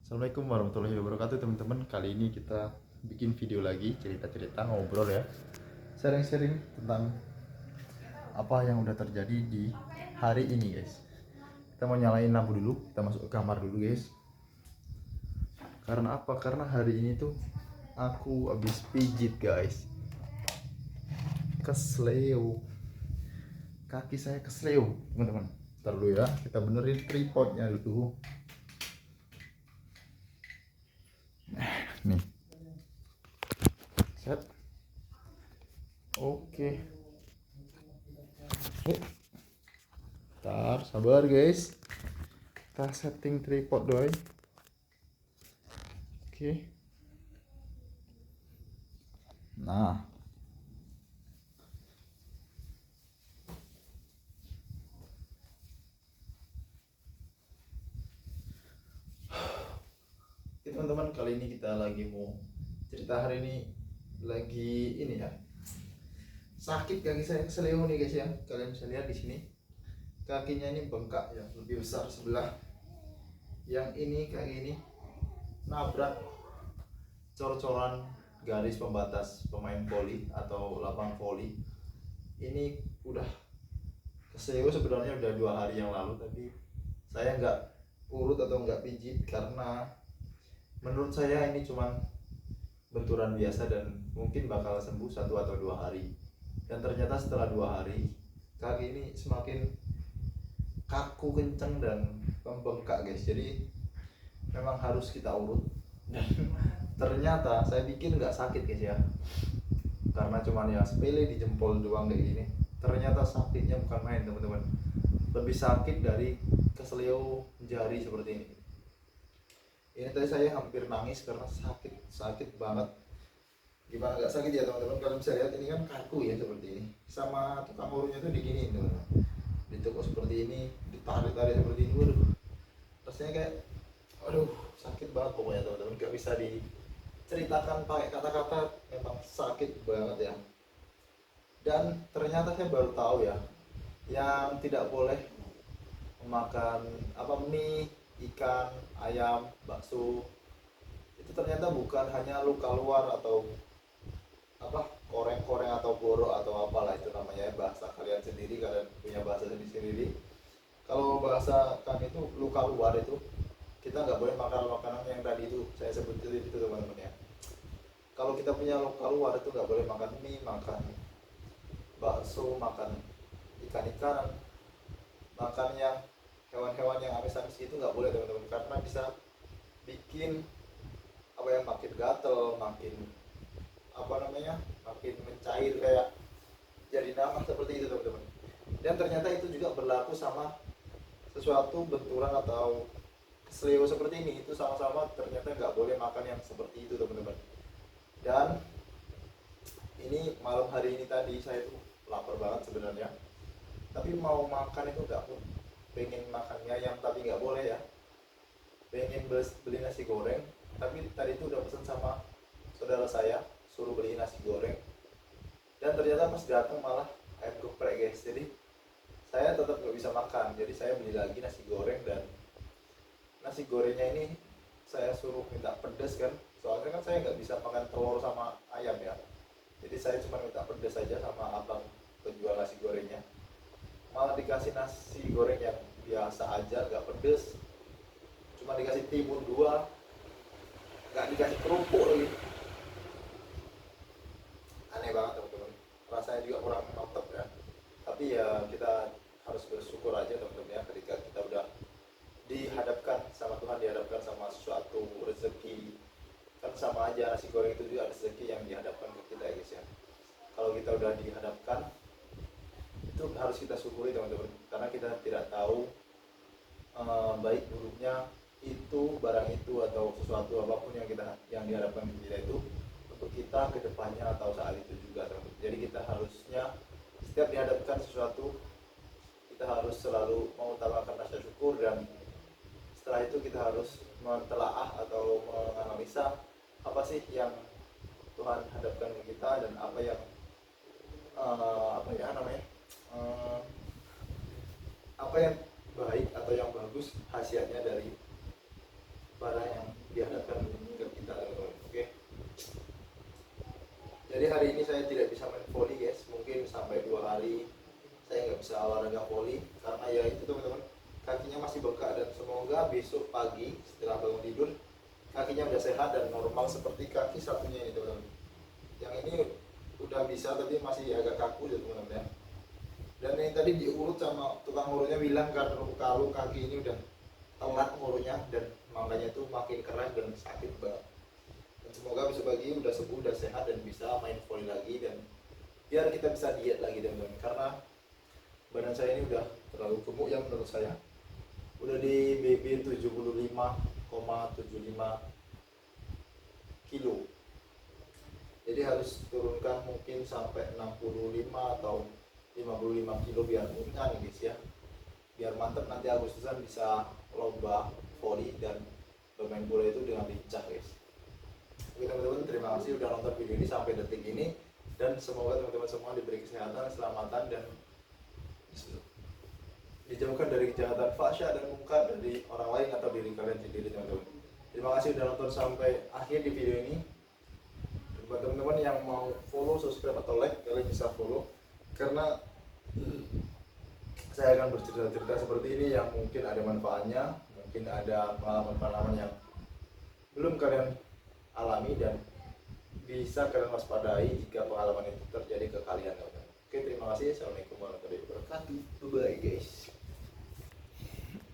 Assalamualaikum warahmatullahi wabarakatuh teman-teman. Kali ini kita bikin video lagi, cerita-cerita, ngobrol ya, sharing-sharing tentang apa yang udah terjadi di hari ini guys. Kita mau nyalain lampu dulu, kita masuk ke kamar dulu guys. Karena apa? Karena hari ini tuh aku habis pijit guys. Kesleo, kaki saya kesleo teman-teman. Ntar dulu ya, kita benerin tripodnya dulu. Nih, set. Oke. Ntar sabar guys, kita setting tripod doi. Oke. Nah, teman-teman, kali ini kita lagi mau cerita. Hari ini lagi ini ya, sakit kaki saya, kesleo nih guys ya. Kalian bisa lihat di sini kakinya ini bengkak ya, lebih besar sebelah. Yang ini kaki ini nabrak cor-coran garis pembatas pemain voli atau lapang voli. Ini udah kesleo sebenarnya udah 2 hari yang lalu, tapi saya nggak urut atau nggak pijit karena menurut saya ini cuman benturan biasa dan mungkin bakal sembuh 1 atau 2 hari. Dan ternyata setelah 2 hari kaki ini semakin kaku, kenceng dan membengkak guys. Jadi memang harus kita urut. Dan ternyata saya pikir nggak sakit guys ya, karena cuman ya sepele di jempol doang kayak gini. Ternyata sakitnya bukan main teman-teman, lebih sakit dari kesleo jari seperti ini. Ini tadi saya hampir nangis karena sakit banget. Gimana nggak sakit ya teman-teman? Kalian bisa lihat ini kan kaku ya seperti ini. Sama tukang urutnya tuh diginiin teman-teman. Ditekuk seperti ini, ditarik-tarik seperti ini. Waduh, rasanya kayak, aduh sakit banget pokoknya teman-teman. Gak bisa diceritakan pakai kata-kata, memang sakit banget ya. Dan ternyata saya baru tahu ya, yang tidak boleh memakan mie, ikan, ayam, bakso itu ternyata bukan hanya luka luar atau koreng-koreng atau borok atau apalah itu namanya, bahasa kalian sendiri, kalian punya bahasa sendiri. Kalau bahasa kami itu luka luar itu kita nggak boleh makan makanan yang tadi itu saya sebut itu teman-teman ya. Kalau kita punya luka luar itu nggak boleh makan mie, makan bakso, makan ikan-ikan, makan yang hewan-hewan yang amis-amis itu nggak boleh teman-teman, karena bisa bikin makin gatel, makin makin mencair kayak jadi nama seperti itu teman-teman. Dan ternyata itu juga berlaku sama sesuatu benturan atau kesleo seperti ini, itu sama-sama ternyata nggak boleh makan yang seperti itu teman-teman. Dan ini malam hari ini tadi saya tuh lapar banget sebenarnya, tapi mau makan itu nggak, pengen makan mie ayam tapi nggak boleh ya, pengen beli nasi goreng, tapi tadi itu udah pesen sama saudara saya, suruh beli nasi goreng, dan ternyata pas datang malah ayam geprek guys. Jadi saya tetap nggak bisa makan, jadi saya beli lagi nasi goreng. Dan nasi gorengnya ini saya suruh minta pedas kan, soalnya kan saya nggak bisa makan telur sama ayam ya, jadi saya cuma minta pedas saja sama abang penjual nasi gorengnya. Malah dikasih nasi goreng yang biasa aja, nggak pedes, cuma dikasih timun 2, nggak dikasih kerupuk lagi. Aneh banget teman-teman, rasanya juga kurang mantap ya. Tapi ya kita harus bersyukur aja teman-teman ya, ketika kita udah dihadapkan sama Tuhan, dihadapkan sama suatu rezeki, kan sama aja nasi goreng itu juga rezeki yang dihadapkan ke kita ya guys ya. Kalau kita udah dihadapkan, itu harus kita syukuri teman-teman, karena kita tidak tahu baik buruknya itu barang itu atau sesuatu apapun yang diharapkan ke kita itu untuk kita ke depannya atau saat itu juga teman-teman. Jadi kita harusnya setiap dihadapkan sesuatu, kita harus selalu mengutamakan rasa syukur, dan setelah itu kita harus mentelaah atau menganalisa apa sih yang Tuhan hadapkan ke kita, dan apa yang apa yang baik atau yang bagus hasilnya dari barang yang dihadapkan ke kita teman-teman. Oke, jadi hari ini saya tidak bisa main volley guys, mungkin sampai 2 hari saya nggak bisa olahraga volley karena ya itu teman-teman, kakinya masih bengkak, dan semoga besok pagi setelah bangun tidur kakinya udah sehat dan normal seperti kaki satunya ini teman-teman. Yang ini udah bisa tapi masih agak kaku ya teman-teman ya. Dan yang tadi diurut sama tukang urutnya bilang kalau kaki ini udah telat ngurutnya, dan makanya itu makin keras dan sakit banget. Dan semoga besok pagi udah sembuh, udah sehat dan bisa main volley lagi, dan biar kita bisa diet lagi teman-teman, karena badan saya ini udah terlalu gemuk ya menurut saya. Udah di BB 75,75 kilo. Jadi harus turunkan mungkin sampai 65 atau 55 kilo biar mudah nih guys ya. Biar mantep nanti Agustusan bisa lomba volley dan bermain bola itu dengan lincah guys. Oke teman-teman, terima kasih udah nonton video ini sampai detik ini, dan semoga teman-teman semua diberi kesehatan, keselamatan, dan dijauhkan dari kejahatan fahsya dan mungkar dari orang lain atau diri kalian sendiri teman-teman. Terima kasih udah nonton sampai akhir di video ini. Buat teman-teman yang mau follow, subscribe, atau like, kalian bisa follow, karena saya akan bercerita-cerita seperti ini yang mungkin ada manfaatnya, mungkin ada pengalaman-pengalaman yang belum kalian alami dan bisa kalian waspadai jika pengalaman itu terjadi ke kalian. Oke, terima kasih. Assalamualaikum warahmatullahi wabarakatuh. Bye bye guys.